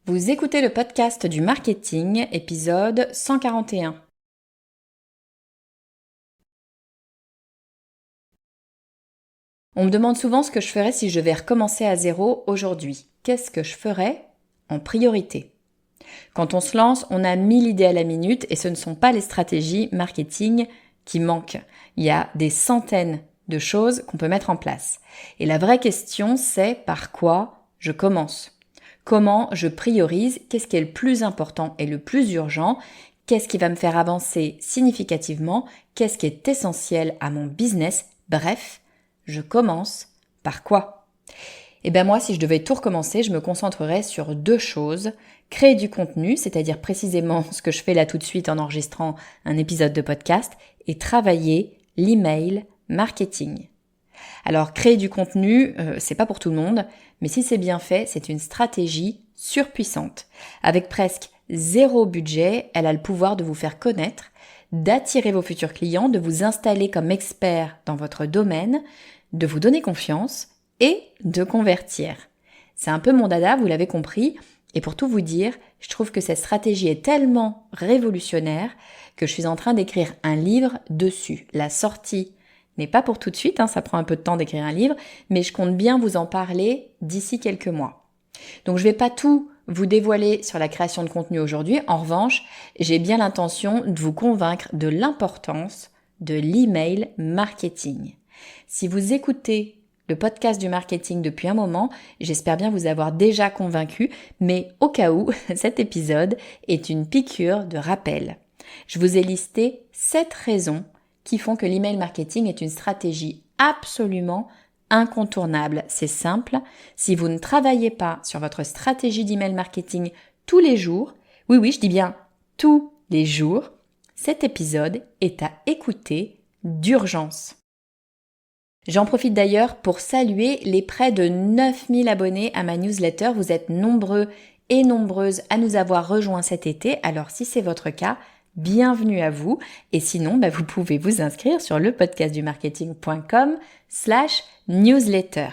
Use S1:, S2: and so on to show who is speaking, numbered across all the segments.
S1: Vous écoutez le podcast du marketing, épisode 141. On me demande souvent ce que je ferais si je devais recommencer à zéro aujourd'hui. Qu'est-ce que je ferais en priorité? Quand on se lance, on a 1000 idées à la minute et ce ne sont pas les stratégies marketing qui manquent. Il y a des centaines de choses qu'on peut mettre en place. Et la vraie question, c'est par quoi je commence? Comment je priorise? Qu'est-ce qui est le plus important et le plus urgent? Qu'est-ce qui va me faire avancer significativement? Qu'est-ce qui est essentiel à mon business? Bref, je commence par quoi? Eh bien moi, si je devais tout recommencer, je me concentrerais sur deux choses. Créer du contenu, c'est-à-dire précisément ce que je fais là tout de suite en enregistrant un épisode de podcast, et travailler l'email marketing. Alors, créer du contenu, c'est pas pour tout le monde, mais si c'est bien fait, c'est une stratégie surpuissante. Avec presque zéro budget, elle a le pouvoir de vous faire connaître, d'attirer vos futurs clients, de vous installer comme expert dans votre domaine, de vous donner confiance et de convertir. C'est un peu mon dada, vous l'avez compris, et pour tout vous dire, je trouve que cette stratégie est tellement révolutionnaire que je suis en train d'écrire un livre dessus. La sortie n'est pas pour tout de suite, ça prend un peu de temps d'écrire un livre, mais je compte bien vous en parler d'ici quelques mois. Donc je ne vais pas tout vous dévoiler sur la création de contenu aujourd'hui. En revanche, j'ai bien l'intention de vous convaincre de l'importance de l'email marketing. Si vous écoutez le podcast du marketing depuis un moment, j'espère bien vous avoir déjà convaincu, mais au cas où, cet épisode est une piqûre de rappel. Je vous ai listé 7 raisons qui font que l'email marketing est une stratégie absolument incontournable. C'est simple, si vous ne travaillez pas sur votre stratégie d'email marketing tous les jours, oui, je dis bien tous les jours, cet épisode est à écouter d'urgence. J'en profite d'ailleurs pour saluer les près de 9000 abonnés à ma newsletter. Vous êtes nombreux et nombreuses à nous avoir rejoints cet été, alors si c'est votre cas, bienvenue à vous. Et sinon, vous pouvez vous inscrire sur lepodcastdumarketing.com/newsletter.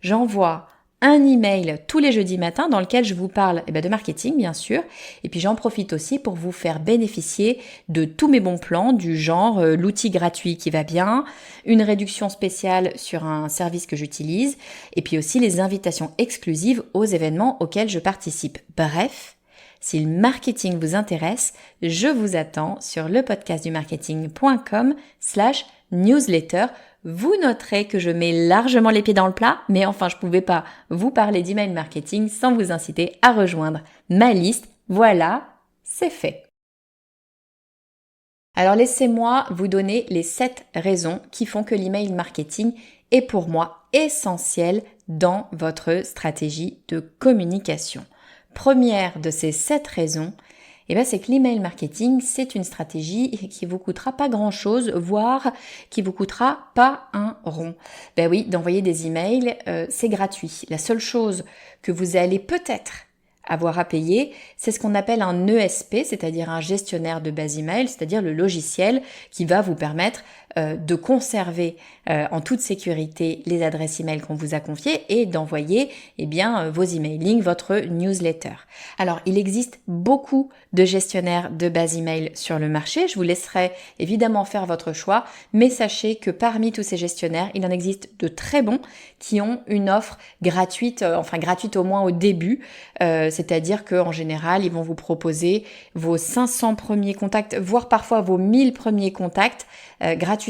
S1: J'envoie un email tous les jeudis matins dans lequel je vous parle de marketing, bien sûr. Et puis j'en profite aussi pour vous faire bénéficier de tous mes bons plans, du genre l'outil gratuit qui va bien, une réduction spéciale sur un service que j'utilise, et puis aussi les invitations exclusives aux événements auxquels je participe. Bref, si le marketing vous intéresse, je vous attends sur lepodcastdumarketing.com/newsletter. Vous noterez que je mets largement les pieds dans le plat, mais enfin je pouvais pas vous parler d'email marketing sans vous inciter à rejoindre ma liste. Voilà, c'est fait. Alors laissez-moi vous donner les 7 raisons qui font que l'email marketing est pour moi essentiel dans votre stratégie de communication. Première de ces 7 raisons, c'est que l'email marketing, c'est une stratégie qui vous coûtera pas grand-chose, voire qui vous coûtera pas un rond. Oui, d'envoyer des emails, c'est gratuit. La seule chose que vous allez peut-être avoir à payer, c'est ce qu'on appelle un ESP, c'est-à-dire un gestionnaire de base email, c'est-à-dire le logiciel qui va vous permettre de conserver en toute sécurité les adresses email qu'on vous a confiées et d'envoyer vos emailings, votre newsletter. Alors, il existe beaucoup de gestionnaires de base email sur le marché. Je vous laisserai évidemment faire votre choix, mais sachez que parmi tous ces gestionnaires, il en existe de très bons qui ont une offre gratuite, gratuite au moins au début, c'est-à-dire qu'en général, ils vont vous proposer vos 500 premiers contacts, voire parfois vos 1000 premiers contacts gratuitement.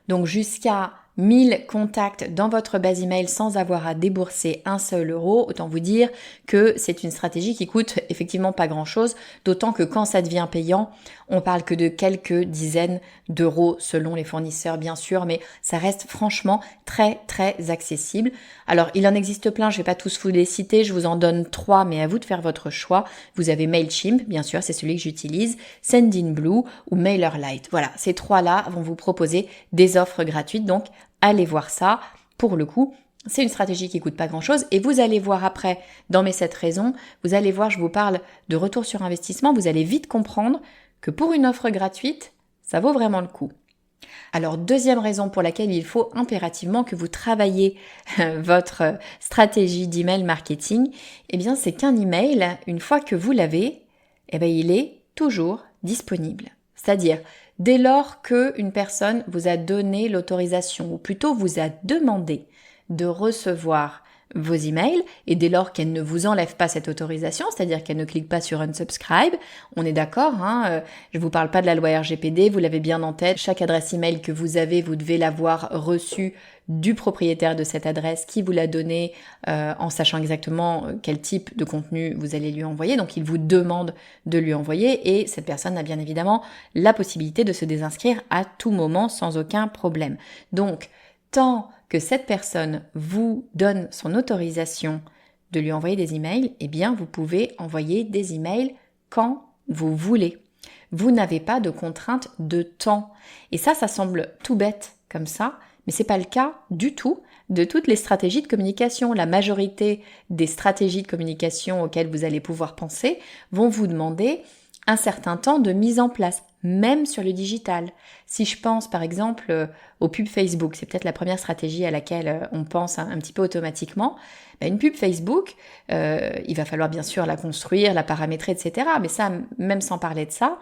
S1: Donc jusqu'à 1000 contacts dans votre base email sans avoir à débourser un seul euro, autant vous dire que c'est une stratégie qui coûte effectivement pas grand-chose, d'autant que quand ça devient payant, on parle que de quelques dizaines d'euros selon les fournisseurs bien sûr, mais ça reste franchement très très accessible. Alors il en existe plein, je vais pas tous vous les citer, je vous en donne 3, mais à vous de faire votre choix. Vous avez Mailchimp, bien sûr, c'est celui que j'utilise, Sendinblue ou MailerLite. Voilà, ces 3-là vont vous proposer des offres gratuites, donc allez voir ça. Pour le coup, c'est une stratégie qui coûte pas grand-chose et vous allez voir après, dans mes 7 raisons, vous allez voir, je vous parle de retour sur investissement, vous allez vite comprendre que pour une offre gratuite, ça vaut vraiment le coup. Alors, deuxième raison pour laquelle il faut impérativement que vous travaillez votre stratégie d'email marketing, eh bien, c'est qu'un email, une fois que vous l'avez, eh bien, il est toujours disponible. C'est-à-dire, dès lors qu'une personne vous a donné l'autorisation, ou plutôt vous a demandé de recevoir vos emails, et dès lors qu'elle ne vous enlève pas cette autorisation, c'est-à-dire qu'elle ne clique pas sur unsubscribe, on est d'accord, je ne vous parle pas de la loi RGPD, vous l'avez bien en tête, chaque adresse email que vous avez, vous devez l'avoir reçue du propriétaire de cette adresse qui vous l'a donnée en sachant exactement quel type de contenu vous allez lui envoyer, donc il vous demande de lui envoyer et cette personne a bien évidemment la possibilité de se désinscrire à tout moment sans aucun problème. Donc, tant que cette personne vous donne son autorisation de lui envoyer des emails, eh bien, vous pouvez envoyer des emails quand vous voulez. Vous n'avez pas de contrainte de temps. Et ça semble tout bête comme ça, mais c'est pas le cas du tout de toutes les stratégies de communication. La majorité des stratégies de communication auxquelles vous allez pouvoir penser vont vous demander un certain temps de mise en place, même sur le digital. Si je pense par exemple aux pubs Facebook, c'est peut-être la première stratégie à laquelle on pense un petit peu automatiquement, une pub Facebook, il va falloir bien sûr la construire, la paramétrer, etc. Mais ça, même sans parler de ça,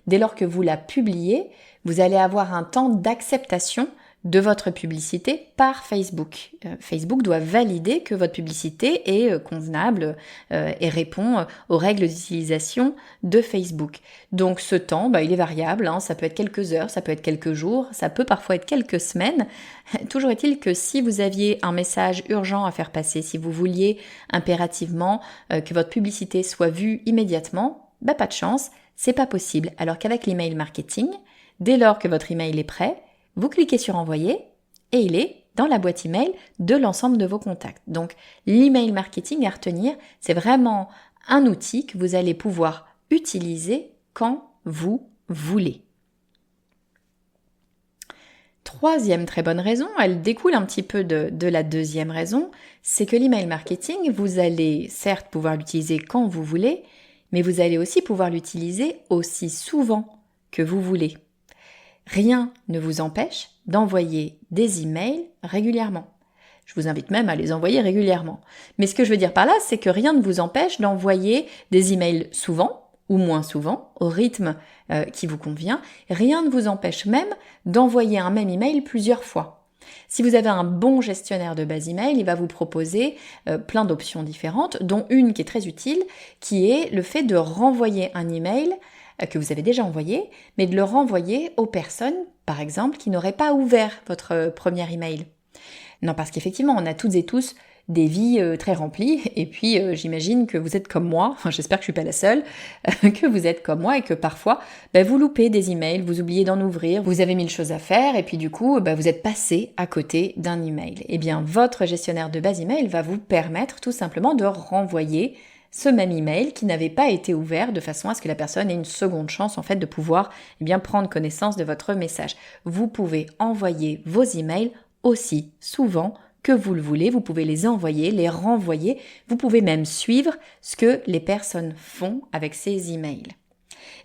S1: dès lors que vous la publiez, vous allez avoir un temps d'acceptation de votre publicité par Facebook. Facebook doit valider que votre publicité est convenable et répond aux règles d'utilisation de Facebook. Donc ce temps, il est variable, ça peut être quelques heures, ça peut être quelques jours, ça peut parfois être quelques semaines. Toujours est-il que si vous aviez un message urgent à faire passer, si vous vouliez impérativement que votre publicité soit vue immédiatement, pas de chance, c'est pas possible. Alors qu'avec l'email marketing, dès lors que votre email est prêt, vous cliquez sur envoyer et il est dans la boîte email de l'ensemble de vos contacts. Donc, l'email marketing à retenir, c'est vraiment un outil que vous allez pouvoir utiliser quand vous voulez. Troisième très bonne raison, elle découle un petit peu de la deuxième raison, c'est que l'email marketing, vous allez certes pouvoir l'utiliser quand vous voulez, mais vous allez aussi pouvoir l'utiliser aussi souvent que vous voulez. Rien ne vous empêche d'envoyer des emails régulièrement. Je vous invite même à les envoyer régulièrement. Mais ce que je veux dire par là, c'est que rien ne vous empêche d'envoyer des emails souvent ou moins souvent, au rythme qui vous convient. Rien ne vous empêche même d'envoyer un même email plusieurs fois. Si vous avez un bon gestionnaire de base email, il va vous proposer plein d'options différentes, dont une qui est très utile, qui est le fait de renvoyer un email que vous avez déjà envoyé, mais de le renvoyer aux personnes, par exemple, qui n'auraient pas ouvert votre premier email. Non, parce qu'effectivement, on a toutes et tous des vies très remplies, et puis j'imagine que vous êtes comme moi, enfin j'espère que je suis pas la seule, que vous êtes comme moi et que parfois vous loupez des emails, vous oubliez d'en ouvrir, vous avez mille choses à faire et puis du coup vous êtes passé à côté d'un email. Eh bien votre gestionnaire de base email va vous permettre tout simplement de renvoyer ce même email qui n'avait pas été ouvert de façon à ce que la personne ait une seconde chance en fait de pouvoir prendre connaissance de votre message. Vous pouvez envoyer vos emails aussi souvent que vous le voulez, vous pouvez les envoyer, les renvoyer, vous pouvez même suivre ce que les personnes font avec ces emails.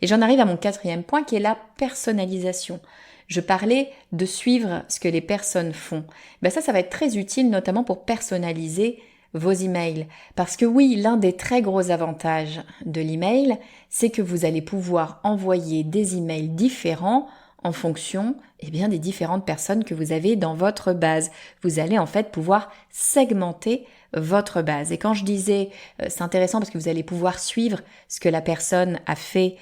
S1: Et j'en arrive à mon quatrième point qui est la personnalisation. Je parlais de suivre ce que les personnes font. Ça va être très utile notamment pour personnaliser vos emails. Parce que oui, l'un des très gros avantages de l'email, c'est que vous allez pouvoir envoyer des emails différents en fonction des différentes personnes que vous avez dans votre base. Vous allez en fait pouvoir segmenter votre base. Et quand je disais, c'est intéressant parce que vous allez pouvoir suivre ce que la personne a fait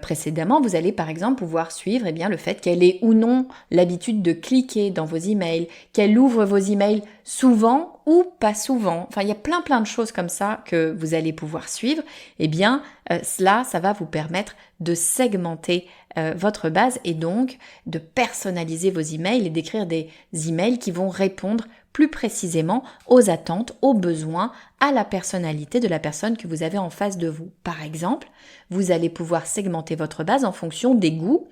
S1: précédemment, vous allez par exemple pouvoir suivre le fait qu'elle ait ou non l'habitude de cliquer dans vos emails, qu'elle ouvre vos emails souvent ou pas souvent. Enfin, il y a plein de choses comme ça que vous allez pouvoir suivre. Cela, ça va vous permettre de segmenter votre base et donc de personnaliser vos emails et d'écrire des emails qui vont répondre plus précisément aux attentes, aux besoins, à la personnalité de la personne que vous avez en face de vous. Par exemple, vous allez pouvoir segmenter votre base en fonction des goûts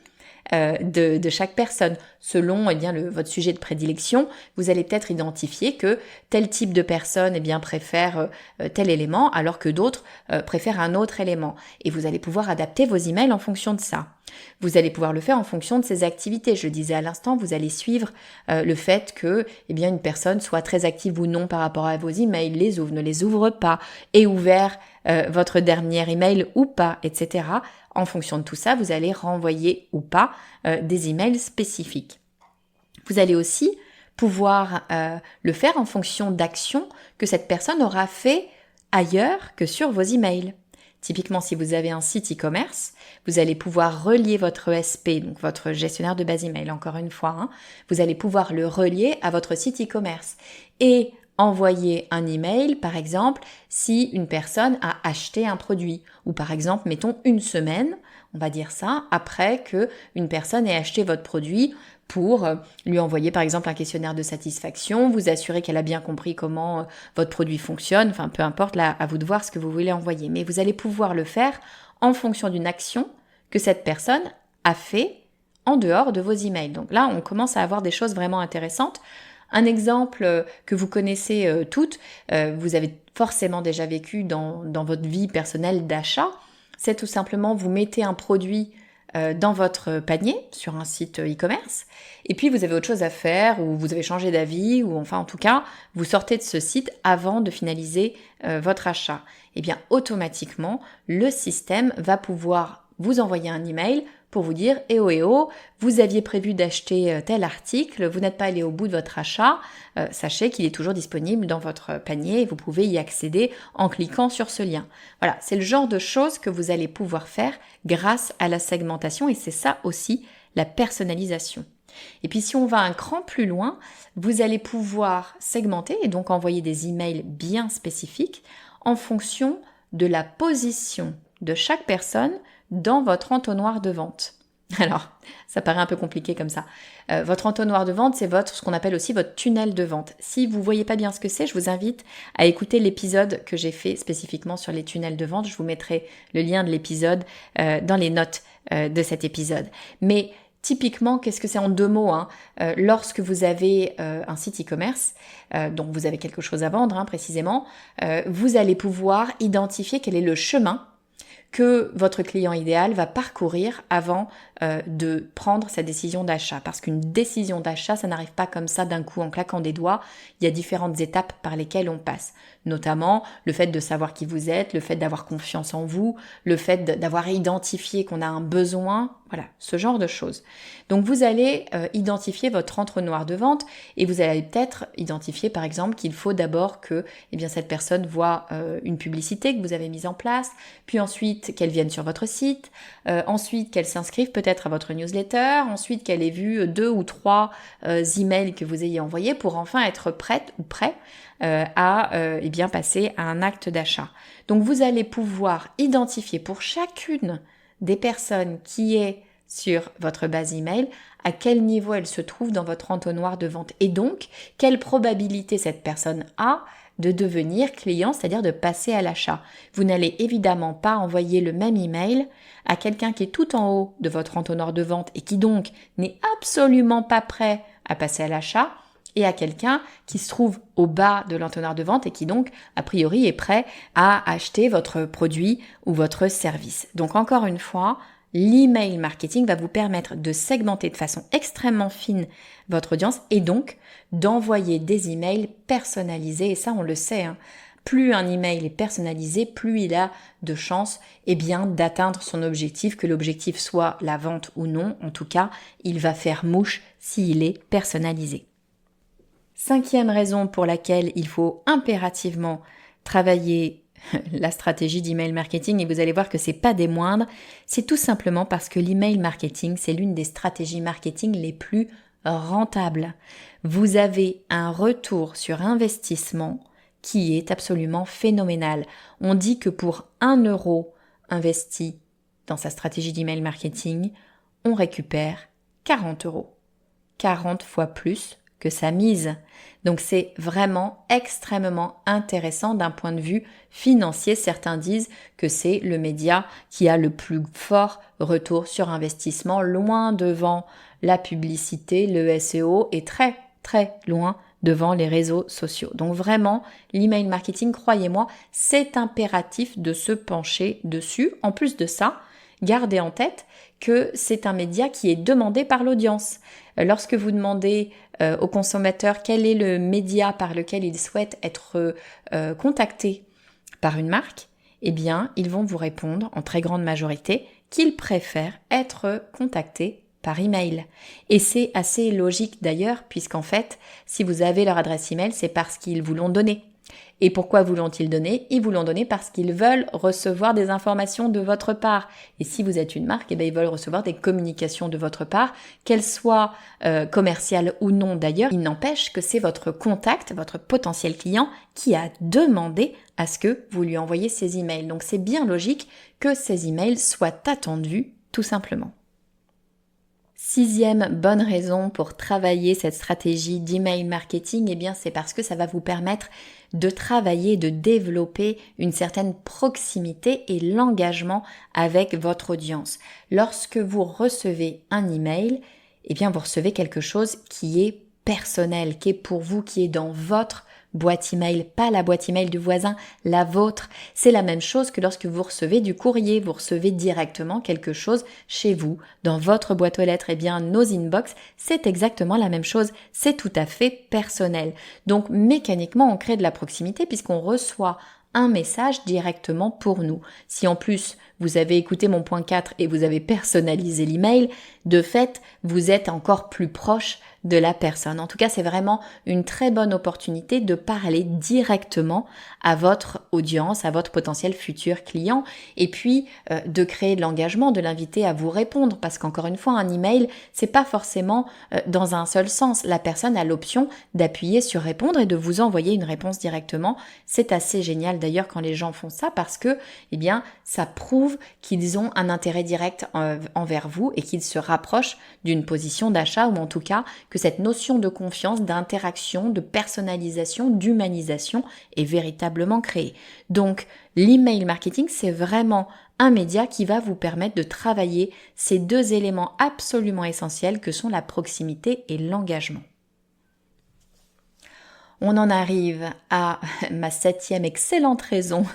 S1: de chaque personne. Selon votre sujet de prédilection, vous allez peut-être identifier que tel type de personne préfère tel élément alors que d'autres préfèrent un autre élément. Et vous allez pouvoir adapter vos emails en fonction de ça. Vous allez pouvoir le faire en fonction de ses activités. Je le disais à l'instant, vous allez suivre le fait que une personne soit très active ou non par rapport à vos emails, les ouvre, ne les ouvre pas, ait ouvert votre dernier email ou pas, etc. En fonction de tout ça, vous allez renvoyer ou pas des emails spécifiques. Vous allez aussi pouvoir le faire en fonction d'actions que cette personne aura fait ailleurs que sur vos emails. Typiquement, si vous avez un site e-commerce, vous allez pouvoir relier votre ESP, donc votre gestionnaire de base email, encore une fois, vous allez pouvoir le relier à votre site e-commerce et envoyer un email, par exemple, si une personne a acheté un produit, ou par exemple, mettons une semaine, on va dire ça, après que une personne ait acheté votre produit, pour lui envoyer par exemple un questionnaire de satisfaction, vous assurer qu'elle a bien compris comment votre produit fonctionne, enfin peu importe, là à vous de voir ce que vous voulez envoyer. Mais vous allez pouvoir le faire en fonction d'une action que cette personne a fait en dehors de vos emails. Donc là, on commence à avoir des choses vraiment intéressantes. Un exemple que vous connaissez toutes, vous avez forcément déjà vécu dans votre vie personnelle d'achat, c'est tout simplement vous mettez un produit dans votre panier sur un site e-commerce et puis vous avez autre chose à faire ou vous avez changé d'avis ou enfin en tout cas vous sortez de ce site avant de finaliser votre achat. Et bien automatiquement le système va pouvoir vous envoyer un email pour vous dire eh oh, vous aviez prévu d'acheter tel article, vous n'êtes pas allé au bout de votre achat, sachez qu'il est toujours disponible dans votre panier et vous pouvez y accéder en cliquant sur ce lien. Voilà, c'est le genre de choses que vous allez pouvoir faire grâce à la segmentation et c'est ça aussi la personnalisation. Et puis si on va un cran plus loin, vous allez pouvoir segmenter et donc envoyer des emails bien spécifiques en fonction de la position de chaque personne dans votre entonnoir de vente. Alors, ça paraît un peu compliqué comme ça. Votre entonnoir de vente, c'est ce qu'on appelle aussi votre tunnel de vente. Si vous voyez pas bien ce que c'est, je vous invite à écouter l'épisode que j'ai fait spécifiquement sur les tunnels de vente. Je vous mettrai le lien de l'épisode dans les notes de cet épisode. Mais typiquement, qu'est-ce que c'est en 2 mots lorsque vous avez un site e-commerce, donc vous avez quelque chose à vendre précisément, vous allez pouvoir identifier quel est le chemin que votre client idéal va parcourir avant de prendre sa décision d'achat. Parce qu'une décision d'achat, ça n'arrive pas comme ça d'un coup en claquant des doigts. Il y a différentes étapes par lesquelles on passe. Notamment le fait de savoir qui vous êtes, le fait d'avoir confiance en vous, le fait d'avoir identifié qu'on a un besoin, voilà, ce genre de choses. Donc vous allez identifier votre entonnoir de vente et vous allez peut-être identifier par exemple qu'il faut d'abord que cette personne voit une publicité que vous avez mise en place, puis ensuite qu'elle vienne sur votre site, ensuite qu'elle s'inscrive peut-être à votre newsletter, ensuite qu'elle ait vu 2 ou 3 emails que vous ayez envoyés pour enfin être prête ou prêt à passer à un acte d'achat. Donc vous allez pouvoir identifier pour chacune des personnes qui est sur votre base email à quel niveau elle se trouve dans votre entonnoir de vente et donc quelle probabilité cette personne a de devenir client, c'est-à-dire de passer à l'achat. Vous n'allez évidemment pas envoyer le même email à quelqu'un qui est tout en haut de votre entonnoir de vente et qui donc n'est absolument pas prêt à passer à l'achat et à quelqu'un qui se trouve au bas de l'entonnoir de vente et qui donc, a priori, est prêt à acheter votre produit ou votre service. Donc encore une fois, l'email marketing va vous permettre de segmenter de façon extrêmement fine votre audience et donc d'envoyer des emails personnalisés. Et ça, on le sait, plus un email est personnalisé, plus il a de chances d'atteindre son objectif, que l'objectif soit la vente ou non. En tout cas, il va faire mouche s'il est personnalisé. 5e raison pour laquelle il faut impérativement travailler la stratégie d'email marketing, et vous allez voir que c'est pas des moindres, c'est tout simplement parce que l'email marketing, c'est l'une des stratégies marketing les plus rentables. Vous avez un retour sur investissement qui est absolument phénoménal. On dit que pour 1 euro investi dans sa stratégie d'email marketing, on récupère 40 euros. 40 fois plus que ça mise. Donc c'est vraiment extrêmement intéressant d'un point de vue financier. Certains disent que c'est le média qui a le plus fort retour sur investissement, loin devant la publicité, le SEO et très très loin devant les réseaux sociaux. Donc vraiment, l'email marketing, croyez-moi, c'est impératif de se pencher dessus. En plus de ça, gardez en tête que c'est un média qui est demandé par l'audience. Lorsque vous demandez aux consommateurs quel est le média par lequel ils souhaitent être contactés par une marque, eh bien, ils vont vous répondre en très grande majorité qu'ils préfèrent être contactés par email. Et c'est assez logique d'ailleurs, puisqu'en fait, si vous avez leur adresse email, c'est parce qu'ils vous l'ont donnée. Et pourquoi vous l'ont-ils donné ? Ils vous l'ont donné parce qu'ils veulent recevoir des informations de votre part. Et si vous êtes une marque, eh bien, ils veulent recevoir des communications de votre part, qu'elles soient commerciales ou non d'ailleurs. Il n'empêche que c'est votre contact, votre potentiel client qui a demandé à ce que vous lui envoyiez ces emails. Donc c'est bien logique que ces emails soient attendus tout simplement. 6e bonne raison pour travailler cette stratégie d'email marketing, eh bien c'est parce que ça va vous permettre de travailler, de développer une certaine proximité et l'engagement avec votre audience. Lorsque vous recevez un email, eh bien vous recevez quelque chose qui est personnel, qui est pour vous, qui est dans votre boîte email, pas la boîte email du voisin, la vôtre. C'est la même chose que lorsque vous recevez du courrier, vous recevez directement quelque chose chez vous, dans votre boîte aux lettres. Eh bien, nos inbox, c'est exactement la même chose. C'est tout à fait personnel. Donc, mécaniquement, on crée de la proximité puisqu'on reçoit un message directement pour nous. Si en plus, vous avez écouté mon point 4 et vous avez personnalisé l'email, de fait, vous êtes encore plus proche de la personne. En tout cas, c'est vraiment une très bonne opportunité de parler directement à votre audience, à votre potentiel futur client et puis de créer de l'engagement, de l'inviter à vous répondre parce qu'encore une fois, un email, c'est pas forcément dans un seul sens. La personne a l'option d'appuyer sur répondre et de vous envoyer une réponse directement. C'est assez génial d'ailleurs quand les gens font ça parce que, eh bien, ça prouve qu'ils ont un intérêt direct envers vous et qu'ils se rapprochent d'une position d'achat ou en tout cas que cette notion de confiance, d'interaction, de personnalisation, d'humanisation est véritablement créée. Donc, l'email marketing, c'est vraiment un média qui va vous permettre de travailler ces deux éléments absolument essentiels que sont la proximité et l'engagement. On en arrive à ma 7e excellente raison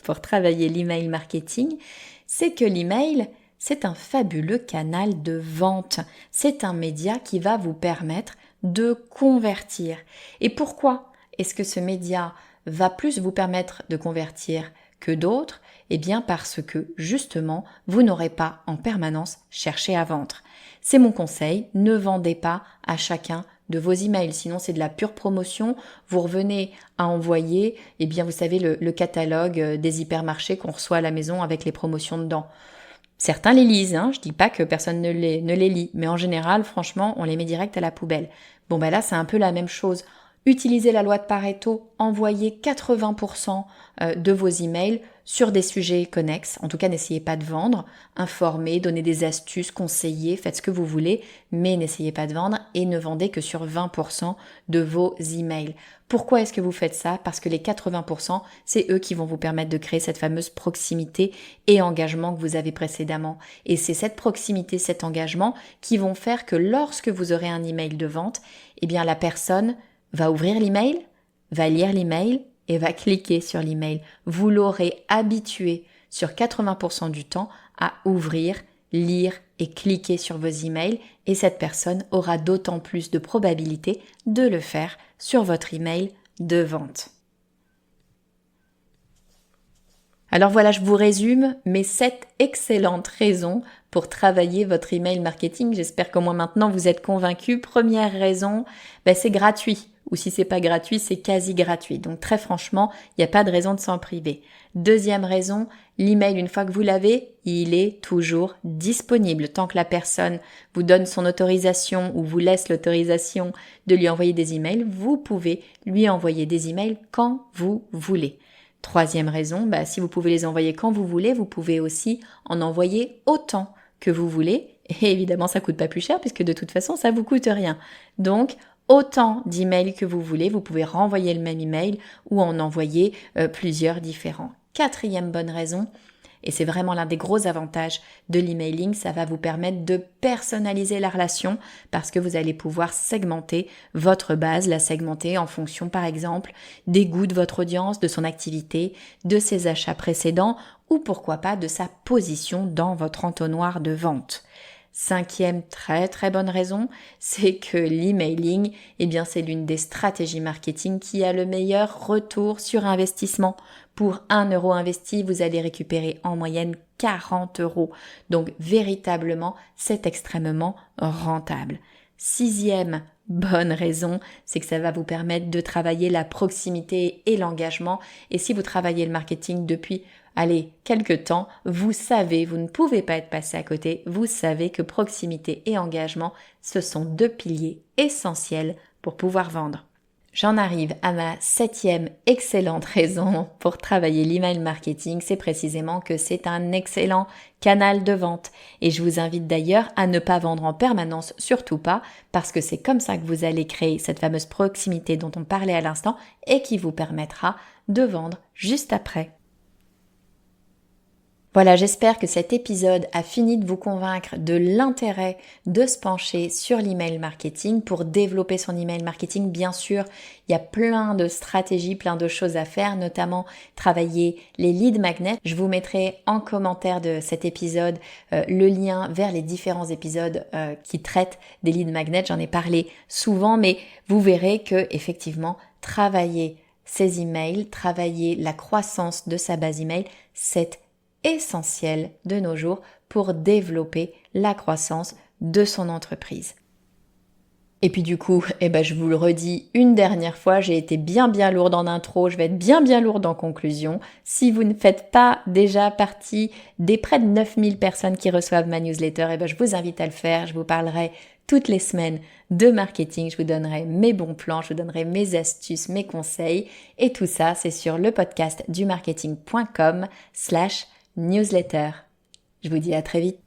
S1: pour travailler l'email marketing, c'est que l'email, c'est un fabuleux canal de vente. C'est un média qui va vous permettre de convertir. Et pourquoi est-ce que ce média va plus vous permettre de convertir que d'autres ? Eh bien parce que, justement, vous n'aurez pas en permanence cherché à vendre. C'est mon conseil, ne vendez pas à chacun de vos emails, sinon c'est de la pure promotion. Vous revenez à envoyer, eh bien vous savez, le catalogue des hypermarchés qu'on reçoit à la maison avec les promotions dedans. Certains les lisent, je dis pas que personne ne les lit, mais en général, franchement, on les met direct à la poubelle. Bon là, c'est un peu la même chose. Utilisez la loi de Pareto, envoyez 80% de vos emails sur des sujets connexes. En tout cas, n'essayez pas de vendre, informez, donnez des astuces, conseillez, faites ce que vous voulez, mais n'essayez pas de vendre et ne vendez que sur 20% de vos emails. Pourquoi est-ce que vous faites ça ? Parce que les 80%, c'est eux qui vont vous permettre de créer cette fameuse proximité et engagement que vous avez précédemment. Et c'est cette proximité, cet engagement qui vont faire que lorsque vous aurez un email de vente, eh bien la personne va ouvrir l'email, va lire l'email et va cliquer sur l'email. Vous l'aurez habitué sur 80% du temps à ouvrir, lire et cliquer sur vos emails et cette personne aura d'autant plus de probabilité de le faire sur votre email de vente. Alors voilà, je vous résume mes 7 excellentes raisons pour travailler votre email marketing. J'espère qu'au moins maintenant vous êtes convaincus. Première raison, c'est gratuit. Ou si c'est pas gratuit, c'est quasi gratuit. Donc très franchement, il n'y a pas de raison de s'en priver. Deuxième raison, l'email, une fois que vous l'avez, il est toujours disponible. Tant que la personne vous donne son autorisation ou vous laisse l'autorisation de lui envoyer des emails, vous pouvez lui envoyer des emails quand vous voulez. Troisième raison, si vous pouvez les envoyer quand vous voulez, vous pouvez aussi en envoyer autant que vous voulez. Et évidemment, ça coûte pas plus cher puisque de toute façon, ça vous coûte rien. Donc, autant d'emails que vous voulez. Vous pouvez renvoyer le même email ou en envoyer plusieurs différents. 4e bonne raison, et c'est vraiment l'un des gros avantages de l'emailing, ça va vous permettre de personnaliser la relation parce que vous allez pouvoir segmenter votre base, la segmenter en fonction par exemple des goûts de votre audience, de son activité, de ses achats précédents ou pourquoi pas de sa position dans votre entonnoir de vente. 5e très bonne raison, c'est que l'emailing, c'est l'une des stratégies marketing qui a le meilleur retour sur investissement. Pour 1 euro investi, vous allez récupérer en moyenne 40 euros. Donc véritablement, c'est extrêmement rentable. 6e bonne raison, c'est que ça va vous permettre de travailler la proximité et l'engagement. Et si vous travaillez le marketing depuis quelques temps, vous savez, vous ne pouvez pas être passé à côté, vous savez que proximité et engagement, ce sont 2 piliers essentiels pour pouvoir vendre. J'en arrive à ma 7e excellente raison pour travailler l'email marketing, c'est précisément que c'est un excellent canal de vente. Et je vous invite d'ailleurs à ne pas vendre en permanence, surtout pas, parce que c'est comme ça que vous allez créer cette fameuse proximité dont on parlait à l'instant et qui vous permettra de vendre juste après. Voilà, j'espère que cet épisode a fini de vous convaincre de l'intérêt de se pencher sur l'email marketing. Pour développer son email marketing, bien sûr, il y a plein de stratégies, plein de choses à faire, notamment travailler les lead magnets. Je vous mettrai en commentaire de cet épisode le lien vers les différents épisodes qui traitent des lead magnets. J'en ai parlé souvent, mais vous verrez que effectivement, travailler ses emails, travailler la croissance de sa base email, c'est essentiel de nos jours pour développer la croissance de son entreprise. Et puis du coup, je vous le redis une dernière fois, j'ai été bien lourde en intro, je vais être bien lourde en conclusion. Si vous ne faites pas déjà partie des près de 9000 personnes qui reçoivent ma newsletter, je vous invite à le faire. Je vous parlerai toutes les semaines de marketing, je vous donnerai mes bons plans, je vous donnerai mes astuces, mes conseils. Et tout ça, c'est sur le podcast du marketing.com/newsletter. Je vous dis à très vite.